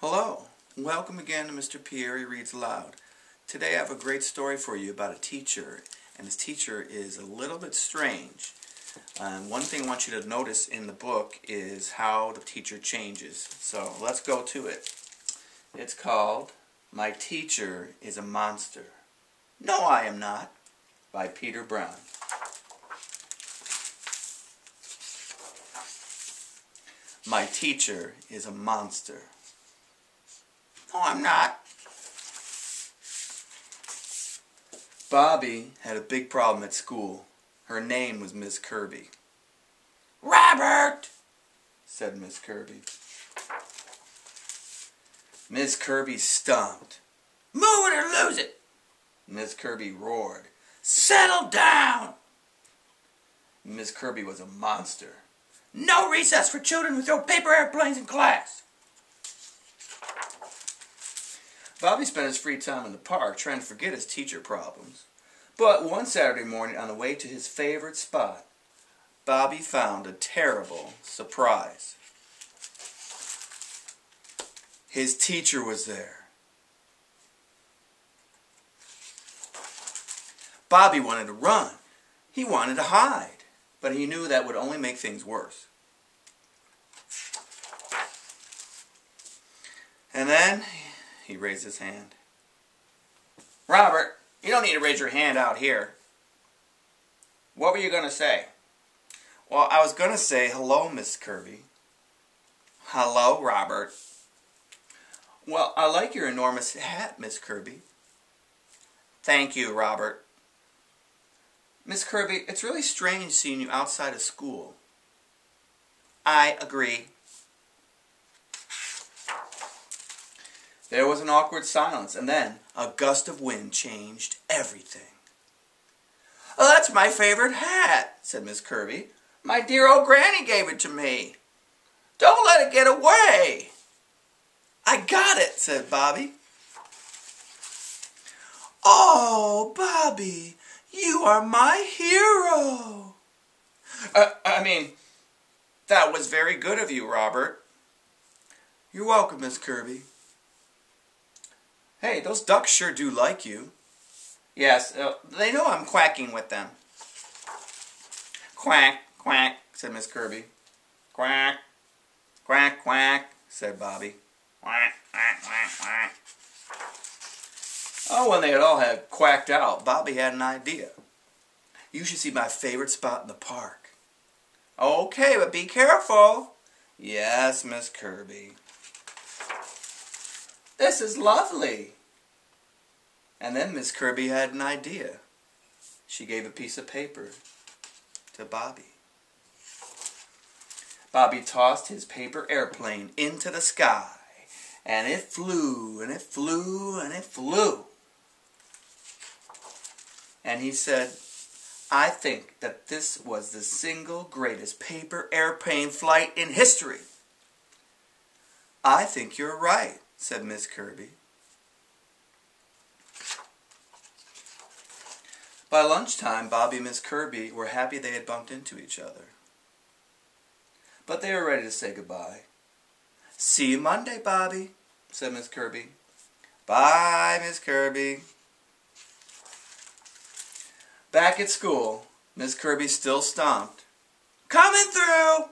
Hello, welcome again to Mr. Pierre Reads Aloud. Today I have a great story for you about a teacher, and this teacher is a little bit strange. One thing I want you to notice in the book is how the teacher changes. So let's go to it. It's called My Teacher is a Monster. No, I Am Not, by Peter Brown. My teacher is a monster. No, I'm not. Bobby had a big problem at school. Her name was Miss Kirby. "Robert!" said Miss Kirby. Miss Kirby stomped. "Move it or lose it!" Miss Kirby roared. "Settle down!" Miss Kirby was a monster. "No recess for children who throw paper airplanes in class!" Bobby spent his free time in the park trying to forget his teacher problems. But one Saturday morning, on the way to his favorite spot, Bobby found a terrible surprise. His teacher was there. Bobby wanted to run. He wanted to hide, but he knew that would only make things worse. And then he raised his hand. "Robert, you don't need to raise your hand out here. What were you going to say?" "Well, I was going to say, hello, Miss Kirby." "Hello, Robert." "Well, I like your enormous hat, Miss Kirby." "Thank you, Robert." "Miss Kirby, it's really strange seeing you outside of school." "I agree." There was an awkward silence, and then a gust of wind changed everything. "Oh, that's my favorite hat," said Miss Kirby. "My dear old granny gave it to me. Don't let it get away." "I got it," said Bobby. "Oh, Bobby, you are my hero." That was very good of you, Robert." "You're welcome, Miss Kirby." "Hey, those ducks sure do like you." "Yes, they know I'm quacking with them." "Quack, quack," said Miss Kirby. "Quack, quack, quack," said Bobby. "Quack, quack, quack, quack." Oh, when they had all had quacked out, Bobby had an idea. "You should see my favorite spot in the park." "Okay, but be careful." "Yes, Miss Kirby." "This is lovely." And then Miss Kirby had an idea. She gave a piece of paper to Bobby. Bobby tossed his paper airplane into the sky, and it flew, and it flew, and it flew. And he said, "I think that this was the single greatest paper airplane flight in history." "I think you're right," said Miss Kirby. By lunchtime, Bobby and Miss Kirby were happy they had bumped into each other. But they were ready to say goodbye. "See you Monday, Bobby," said Miss Kirby. "Bye, Miss Kirby." Back at school, Miss Kirby still stomped. "Coming through!"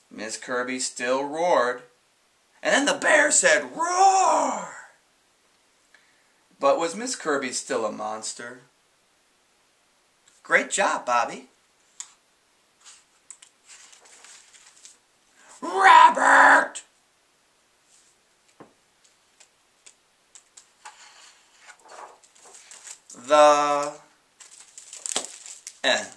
Miss Kirby still roared. And then the bear said, "Roar!" But was Miss Kirby still a monster? Great job, Bobby. "Robert!" The end.